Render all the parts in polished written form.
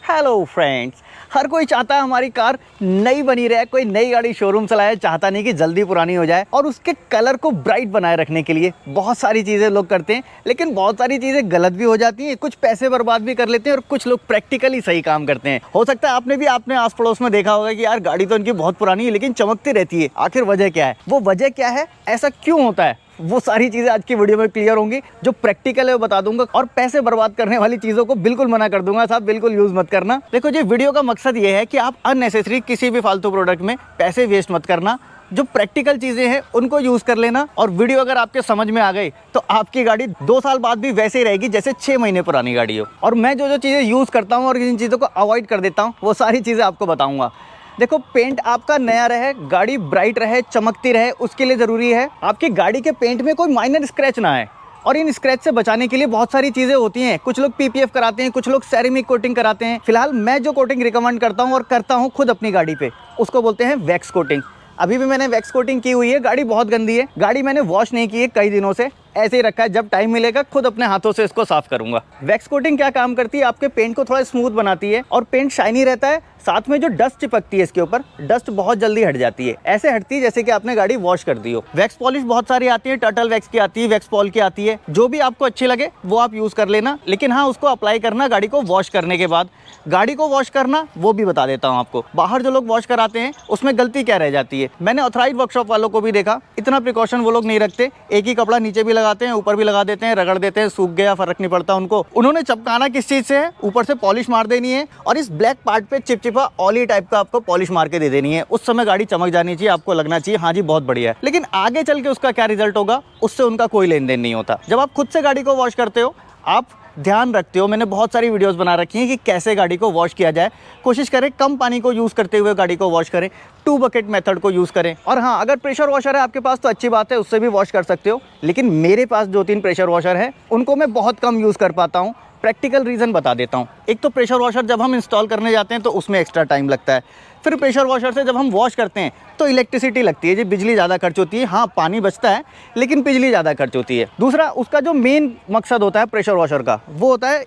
Hello friends, हर कोई चाहता है हमारी कार नई बनी रहे। कोई नई गाड़ी शोरूम से लाए, चाहता नहीं कि जल्दी पुरानी हो जाए। और उसके कलर को ब्राइट बनाए रखने के लिए बहुत सारी चीज़ें लोग करते हैं, लेकिन बहुत सारी चीज़ें गलत भी हो जाती हैं। कुछ पैसे बर्बाद भी कर लेते हैं और कुछ लोग प्रैक्टिकली सही काम करते हैं। हो सकता है आपने भी अपने आस पड़ोस में देखा होगा कि यार गाड़ी तो इनकी बहुत पुरानी है लेकिन चमकती रहती है। आखिर वजह क्या है? वो वजह क्या है, ऐसा क्यों होता है, वो सारी चीज़ें आज की वीडियो में क्लियर होंगी। जो प्रैक्टिकल है वो बता दूंगा और पैसे बर्बाद करने वाली चीज़ों को बिल्कुल मना कर दूंगा। साहब बिल्कुल यूज़ मत करना। देखो जी, वीडियो का मकसद ये है कि आप अननेसेसरी किसी भी फालतू प्रोडक्ट में पैसे वेस्ट मत करना। जो प्रैक्टिकल चीज़ें हैं उनको यूज़ कर लेना। और वीडियो अगर आपके समझ में आ गई तो आपकी गाड़ी 2 साल बाद भी वैसे ही रहेगी जैसे 6 महीने पुरानी गाड़ी हो। और मैं जो जो चीज़ें यूज़ करता हूँ और जिन चीज़ों को अवॉइड कर देता हूँ वो सारी चीज़ें आपको बताऊँगा। देखो, पेंट आपका नया रहे, गाड़ी ब्राइट रहे, चमकती रहे, उसके लिए ज़रूरी है आपकी गाड़ी के पेंट में कोई माइनर स्क्रैच ना आए। और इन स्क्रैच से बचाने के लिए बहुत सारी चीज़ें होती हैं। कुछ लोग पीपीएफ कराते हैं, कुछ लोग सेरेमिक कोटिंग कराते हैं। फिलहाल मैं जो कोटिंग रिकमेंड करता हूँ और करता हूँ खुद अपनी गाड़ी पे, उसको बोलते हैं वैक्स कोटिंग। अभी भी मैंने वैक्स कोटिंग की हुई है। गाड़ी बहुत गंदी है, गाड़ी मैंने वॉश नहीं की है कई दिनों से, ऐसे ही रखा है। जब टाइम मिलेगा खुद अपने हाथों से इसको साफ करूंगा। वैक्स कोटिंग क्या काम करती है, आपके पेंट को थोड़ा स्मूथ बनाती है और पेंट शाइनी रहता है। साथ में जो डस्ट चिपकती है इसके ऊपर, डस्ट बहुत जल्दी हट जाती है। ऐसे हटती है जैसे कि आपने गाड़ी वॉश कर दी हो। वैक्स पॉलिश बहुत सारी आती है, टर्टल वैक्स की आती है, वैक्स पॉल की आती है। जो भी आपको अच्छी लगे वो आप यूज़ कर लेना, लेकिन हाँ, उसको अप्लाई करना गाड़ी को वॉश करने के बाद। गाड़ी को वॉश करना वो भी बता देता हूँ आपको। बाहर जो लोग वॉश कराते हैं उसमें गलती क्या रह जाती है, मैंने ऑथराइज्ड वर्कशॉप वालों को भी देखा, इतना प्रिकॉशन वो लोग नहीं रखते। एक ही कपड़ा नीचे भी लगाते हैं, ऊपर भी लगा देते हैं, रगड़ देते हैं, सूख गया फर्क नहीं पड़ता उनको। उन्होंने चिपकाना किस चीज़ से है, ऊपर से पॉलिश मार देनी है और इस ब्लैक पार्ट पे चिपचिपा ऑयली टाइप का आपको पॉलिश मार के दे देनी है। उस समय गाड़ी चमक जानी चाहिए, आपको लगना चाहिए हाँ जी बहुत बढ़िया है। लेकिन आगे चल के उसका क्या रिजल्ट होगा उससे उनका कोई लेन देन नहीं होता। जब आप खुद से गाड़ी को वॉश करते हो, आप ध्यान रखते हो, मैंने बहुत सारी वीडियोस बना रखी हैं कि कैसे गाड़ी को वॉश किया जाए। कोशिश करें कम पानी को यूज़ करते हुए गाड़ी को वॉश करें, 2 बकेट मेथड को यूज़ करें। और हाँ, अगर प्रेशर वॉशर है आपके पास तो अच्छी बात है, उससे भी वॉश कर सकते हो। लेकिन मेरे पास 2-3 प्रेशर वॉशर है, उनको मैं बहुत कम यूज़ कर पाता हूँ। प्रैक्टिकल रीज़न बता देता हूँ। एक तो प्रेशर वॉशर जब हम इंस्टॉल करने जाते हैं तो उसमें एक्स्ट्रा टाइम लगता है। फिर प्रेशर वॉशर से जब हम वॉश करते हैं तो इलेक्ट्रिसिटी लगती है जी, बिजली ज़्यादा खर्च होती है। हाँ, पानी बचता है लेकिन बिजली ज़्यादा खर्च होती है। दूसरा, उसका जो मेन मकसद होता है प्रेशर वॉशर का, वो होता है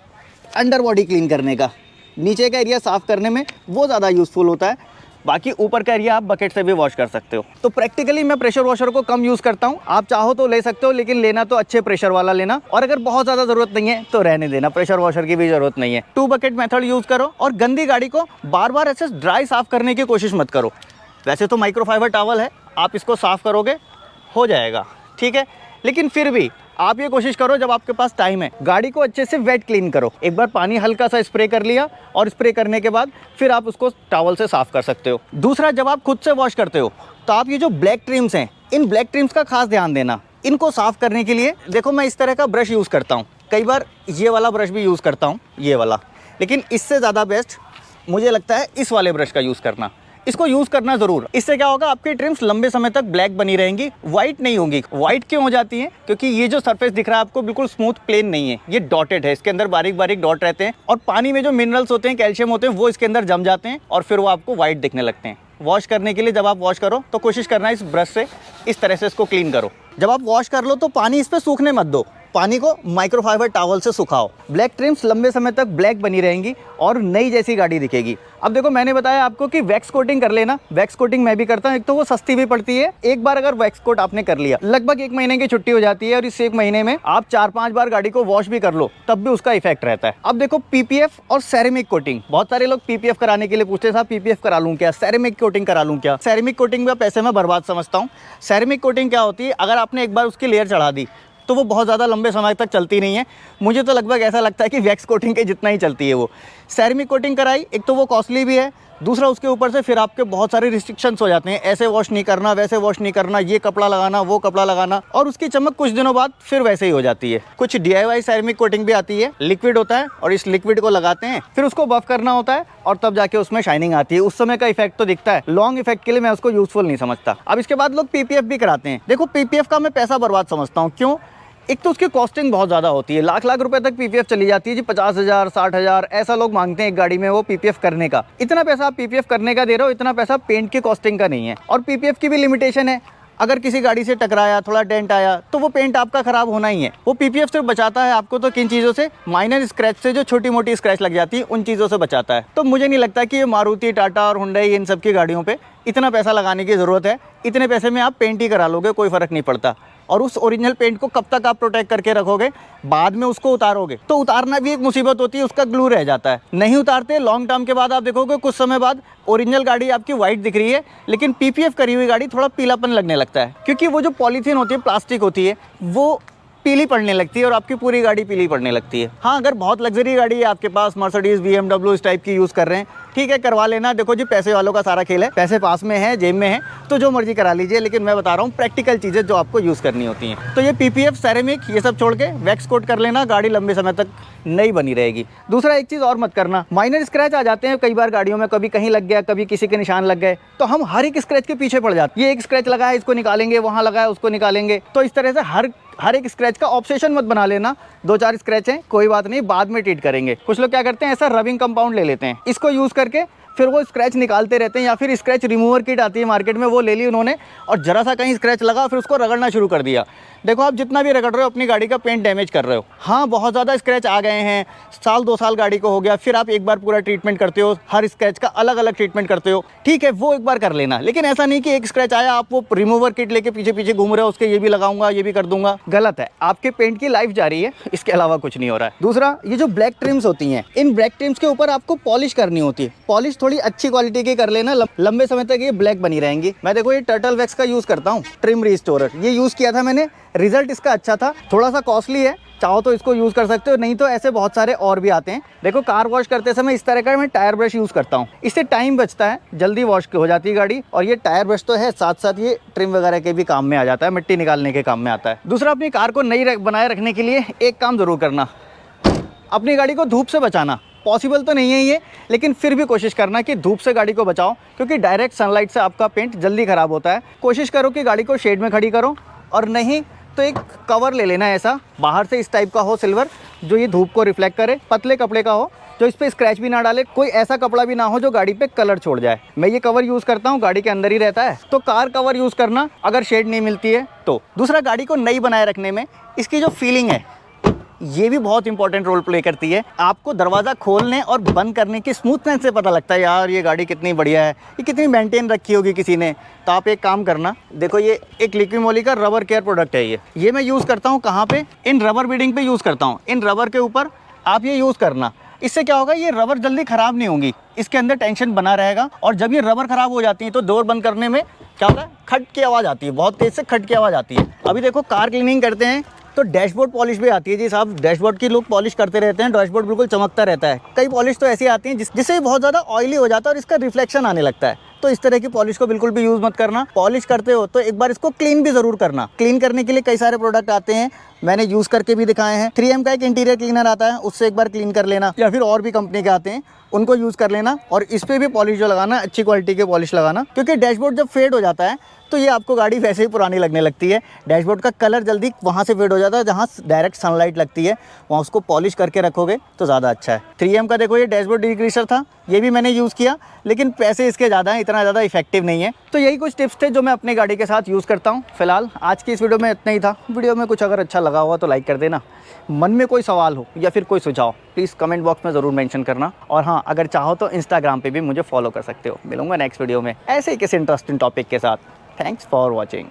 अंडर बॉडी क्लीन करने का, नीचे का एरिया साफ़ करने में वो ज़्यादा यूज़फुल होता है। बाकी ऊपर का एरिया आप बकेट से भी वॉश कर सकते हो। तो प्रैक्टिकली मैं प्रेशर वॉशर को कम यूज़ करता हूँ। आप चाहो तो ले सकते हो, लेकिन लेना तो अच्छे प्रेशर वाला लेना। और अगर बहुत ज़्यादा ज़रूरत नहीं है तो रहने देना, प्रेशर वॉशर की भी ज़रूरत नहीं है। 2 बकेट मेथड यूज़ करो और गंदी गाड़ी को बार बार ऐसे ड्राई साफ़ करने की कोशिश मत करो। वैसे तो माइक्रोफाइबर टॉवल है, आप इसको साफ़ करोगे हो जाएगा, ठीक है। लेकिन फिर भी आप ये कोशिश करो, जब आपके पास टाइम है, गाड़ी को अच्छे से वेट क्लीन करो। एक बार पानी हल्का सा स्प्रे कर लिया और स्प्रे करने के बाद फिर आप उसको टॉवल से साफ़ कर सकते हो। दूसरा, जब आप खुद से वॉश करते हो तो आप ये जो ब्लैक ट्रिम्स हैं, इन ब्लैक ट्रिम्स का खास ध्यान देना। इनको साफ़ करने के लिए देखो, मैं इस तरह का ब्रश यूज़ करता हूँ, कई बार ये वाला ब्रश भी यूज़ करता हूँ, ये वाला। लेकिन इससे ज़्यादा बेस्ट मुझे लगता है इस वाले ब्रश का यूज़ करना। इसको यूज़ करना ज़रूर। इससे क्या होगा, आपकी ट्रिम्स लंबे समय तक ब्लैक बनी रहेंगी, वाइट नहीं होंगी। वाइट क्यों हो जाती हैं? क्योंकि ये जो सरफेस दिख रहा है आपको बिल्कुल स्मूथ प्लेन नहीं है, ये डॉटेड है। इसके अंदर बारीक बारीक डॉट रहते हैं और पानी में जो मिनरल्स होते हैं, कैल्शियम होते हैं, वो इसके अंदर जम जाते हैं और फिर वो आपको वाइट दिखने लगते हैं। वॉश करने के लिए जब आप वॉश करो तो कोशिश करना इस ब्रश से इस तरह से इसको क्लीन करो। जब आप वॉश कर लो तो पानी इस पर सूखने मत दो, पानी को माइक्रोफाइबर टॉवल से सुखाओ। ब्लैक ट्रिम्स लंबे समय तक ब्लैक बनी रहेंगी और नई जैसी गाड़ी दिखेगी। अब देखो, मैंने बताया आपको कि वैक्स कोटिंग कर लेना। वैक्स कोटिंग मैं भी करता हूँ। एक तो वो सस्ती भी पड़ती है। एक बार अगर वैक्स कोट आपने कर लिया, लगभग 1 महीने की छुट्टी हो जाती है और इस 1 महीने में आप 4-5 बार गाड़ी को वॉश भी कर लो, तब भी उसका इफेक्ट रहता है। अब देखो, पीपीएफ और सेरेमिक कोटिंग, बहुत सारे लोग पीपीएफ कराने के लिए पूछते हैं, साहब पीपीएफ करा लूँ क्या, सेरेमिक कोटिंग करा लूँ क्या? सेरेमिक कोटिंग में पैसे मैं बर्बाद समझता हूँ। सेरेमिक कोटिंग क्या होती है, अगर आपने एक बार उसकी लेयर चढ़ा दी तो वो बहुत ज़्यादा लंबे समय तक चलती नहीं है। मुझे तो लगभग ऐसा लगता है कि वैक्स कोटिंग के जितना ही चलती है वो। सेरेमिक कोटिंग कराई, एक तो वो कॉस्टली भी है, दूसरा उसके ऊपर से फिर आपके बहुत सारे रिस्ट्रिक्शंस हो जाते हैं, ऐसे वॉश नहीं करना, वैसे वॉश नहीं करना, ये कपड़ा लगाना, वो कपड़ा लगाना, और उसकी चमक कुछ दिनों बाद फिर वैसे ही हो जाती है। कुछ DIY सेरेमिक कोटिंग भी आती है, लिक्विड होता है और इस लिक्विड को लगाते हैं, फिर उसको बफ करना होता है और तब जाके उसमें शाइनिंग आती है। उस समय का इफेक्ट तो दिखता है, लॉन्ग इफेक्ट के लिए मैं उसको यूजफुल नहीं समझता। अब इसके बाद लोग पीपीएफ भी कराते हैं। देखो, पीपीएफ का मैं पैसा बर्बाद समझता हूँ। क्यों? एक तो उसकी कॉस्टिंग बहुत ज़्यादा होती है, लाख लाख रुपए तक पीपीएफ चली जाती है जी। 50,000 60,000 ऐसा लोग मांगते हैं एक गाड़ी में वो पीपीएफ करने का। इतना पैसा आप पीपीएफ करने का दे रहे हो, इतना पैसा पेंट की कॉस्टिंग का नहीं है। और पीपीएफ की भी लिमिटेशन है, अगर किसी गाड़ी से टकराया, थोड़ा डेंट आया, तो वो पेंट आपका खराब होना ही है। वो पीपीएफ सिर्फ बचाता है आपको तो किन चीज़ों से, माइनर स्क्रैच से, जो छोटी मोटी स्क्रैच लग जाती है उन चीज़ों से बचाता है। तो मुझे नहीं लगता कि ये मारुति, टाटा और हुंडई इन सब की गाड़ियों पे इतना पैसा लगाने की ज़रूरत है। इतने पैसे में आप पेंट ही करा लोगे, कोई फ़र्क नहीं पड़ता। और उस ओरिजिनल पेंट को कब तक आप प्रोटेक्ट करके रखोगे, बाद में उसको उतारोगे तो उतारना भी एक मुसीबत होती है, उसका ग्लू रह जाता है। नहीं उतारते, लॉन्ग टर्म के बाद आप देखोगे कुछ समय बाद ओरिजिनल गाड़ी आपकी वाइट दिख रही है, लेकिन पीपीएफ करी हुई गाड़ी थोड़ा पीलापन लगने लगता है, क्योंकि वो जो पॉलीथीन होती है, प्लास्टिक होती है, वो पीली पड़ने लगती है और आपकी पूरी गाड़ी पीली पड़ने लगती है। हाँ, अगर बहुत लग्जरी गाड़ी है आपके पास, मर्सिडीज, BMW इस टाइप की यूज़ कर रहे हैं, ठीक है, करवा लेना। देखो जी, पैसे वालों का सारा खेल है, पैसे पास में है, जेब में है, तो जो मर्जी करा लीजिए। लेकिन मैं बता रहा हूँ प्रैक्टिकल चीज़ें जो आपको यूज़ करनी होती हैं। तो ये पीपीएफ, सेरेमिक, ये सब छोड़ के वैक्स कोट कर लेना, गाड़ी लंबे समय तक नई बनी रहेगी। दूसरा, एक चीज़ और मत करना, माइनर स्क्रैच आ जाते हैं कई बार गाड़ियों में, कभी कहीं लग गया, कभी किसी के निशान लग गए, तो हम हर एक स्क्रैच के पीछे पड़ जाते हैं। ये एक स्क्रैच लगा है, इसको निकालेंगे, वहाँ लगा है, उसको निकालेंगे। तो इस तरह से हर एक स्क्रैच का ऑब्सेशन मत बना लेना। 2-4 स्क्रैच हैं, कोई बात नहीं, बाद में ट्रीट करेंगे। कुछ लोग क्या करते हैं, ऐसा रबिंग कंपाउंड ले लेते हैं, इसको यूज़ करके फिर वो स्क्रैच निकालते रहते हैं, या फिर स्क्रैच रिमूवर किट आती है मार्केट में, वो ले ली उन्होंने, और जरा सा कहीं स्क्रैच लगा फिर उसको रगड़ना शुरू कर दिया। देखो, आप जितना भी रगड़ रहे हो अपनी गाड़ी का पेंट डैमेज कर रहे हो। हाँ, बहुत ज़्यादा स्क्रैच आ गए हैं, 1-2 साल गाड़ी को हो गया, फिर आप एक बार पूरा ट्रीटमेंट करते हो, हर स्क्रैच का अलग अलग ट्रीटमेंट करते हो, ठीक है, वो एक बार कर लेना। लेकिन ऐसा नहीं कि एक स्क्रैच आया आप वो रिमूवर किट लेके पीछे पीछे घूम रहे हो, उसके ये भी लगाऊंगा, ये भी कर दूंगा, गलत है। आपके पेंट की लाइफ जारी है, इसके अलावा कुछ नहीं हो रहा है। दूसरा, ये जो ब्लैक ट्रिम्स होती हैं, इन ब्लैक ट्रिम्स के ऊपर आपको पॉलिश करनी होती है। पॉलिश थोड़ी अच्छी क्वालिटी की कर लेना, लंबे समय तक ये ब्लैक बनी रहेंगी। मैं देखो ये टर्टल वैक्स का यूज़ करता हूँ, ट्रिम रिस्टोरर, ये यूज़ किया था मैंने, रिजल्ट इसका अच्छा था। थोड़ा सा कॉस्टली है, चाहो तो इसको यूज़ कर सकते हो, नहीं तो ऐसे बहुत सारे और भी आते हैं। देखो, कार वॉश करते समय इस तरह का मैं टायर ब्रश यूज़ करता हूँ, इससे टाइम बचता है, जल्दी वॉश हो जाती है गाड़ी। और ये टायर ब्रश तो है, साथ साथ ये ट्रिम वगैरह के भी काम में आ जाता है, मिट्टी निकालने के काम में आता है। दूसरा, अपनी कार को नई बनाए रखने के लिए एक काम ज़रूर करना, अपनी गाड़ी को धूप से बचाना। पॉसिबल तो नहीं है ये, लेकिन फिर भी कोशिश करना कि धूप से गाड़ी को बचाओ, क्योंकि डायरेक्ट सनलाइट से आपका पेंट जल्दी ख़राब होता है। कोशिश करो कि गाड़ी को शेड में खड़ी करो, और नहीं तो एक कवर ले लेना ऐसा, बाहर से इस टाइप का हो, सिल्वर, जो ये धूप को रिफ्लेक्ट करे, पतले कपड़े का हो, जो इस पर स्क्रैच भी ना डाले, कोई ऐसा कपड़ा भी ना हो जो गाड़ी पे कलर छोड़ जाए। मैं ये कवर यूज़ करता हूँ, गाड़ी के अंदर ही रहता है, तो कार कवर यूज़ करना अगर शेड नहीं मिलती है तो। दूसरा, गाड़ी को नई बनाए रखने में इसकी जो फीलिंग है, ये भी बहुत इंपॉर्टेंट रोल प्ले करती है। आपको दरवाज़ा खोलने और बंद करने की स्मूथनेस से पता लगता है, यार ये गाड़ी कितनी बढ़िया है, ये कितनी मेंटेन रखी होगी किसी ने। तो आप एक काम करना, देखो ये एक लिक्विमोली का रबर केयर प्रोडक्ट है, ये मैं यूज़ करता हूँ कहाँ पे, इन रबर बीडिंग पे यूज़ करता हूँ। इन रबर के ऊपर आप ये यूज़ करना, इससे क्या होगा, ये रबर जल्दी ख़राब नहीं होंगी, इसके अंदर टेंशन बना रहेगा। और जब ये रबर ख़राब हो जाती है तो डोर बंद करने में क्या होता है, खट की आवाज़ आती है, बहुत तेज़ से खट की आवाज़ आती है। अभी देखो, कार क्लीनिंग करते हैं तो डैशबोर्ड पॉलिश भी आती है जी साहब, डैशबोर्ड की लोग पॉलिश करते रहते हैं, डैशबोर्ड बिल्कुल चमकता रहता है। कई पॉलिश तो ऐसी आती हैं जिससे बहुत ज़्यादा ऑयली हो जाता है और इसका रिफ्लेक्शन आने लगता है। तो इस तरह की पॉलिश को बिल्कुल भी यूज़ मत करना। पॉलिश करते हो तो एक बार इसको क्लीन भी ज़रूर करना। क्लीन करने के लिए कई सारे प्रोडक्ट आते हैं, मैंने यूज़ करके भी दिखाए हैं। 3M का एक इंटीरियर क्लीनर आता है, उससे एक बार क्लीन कर लेना, या फिर और भी कंपनी के आते हैं उनको यूज़ कर लेना। और इस पर भी पॉलिश जो लगाना, अच्छी क्वालिटी के पॉलिश लगाना, क्योंकि डैशबोर्ड जब फेड हो जाता है तो ये आपको गाड़ी वैसे ही पुरानी लगने लगती है। डैशबोर्ड का कलर जल्दी वहाँ से फेड हो जाता है जहाँ डायरेक्ट सनलाइट लगती है, वहाँ उसको पॉलिश करके रखोगे तो ज़्यादा अच्छा है। 3M का देखो ये डैशबोर्ड डिग्रीसर था, ये भी मैंने यूज़ किया, लेकिन पैसे इसके ज़्यादा हैं, इतना ज़्यादा इफेक्टिव नहीं है। तो यही कुछ टिप्स थे जो मैं अपनी गाड़ी के साथ यूज़ करता हूँ। फिलहाल आज की इस वीडियो में इतना ही था। वीडियो में कुछ अगर अच्छा लगा हुआ तो लाइक कर देना। मन में कोई सवाल हो या फिर कोई सुझाव, प्लीज़ कमेंट बॉक्स में ज़रूर मेंशन करना। और हाँ, अगर चाहो तो इंस्टाग्राम पे भी मुझे फॉलो कर सकते हो। मिलूंगा नेक्स्ट वीडियो में ऐसे ही किसी इंटरेस्टिंग टॉपिक के साथ। Thanks for watching.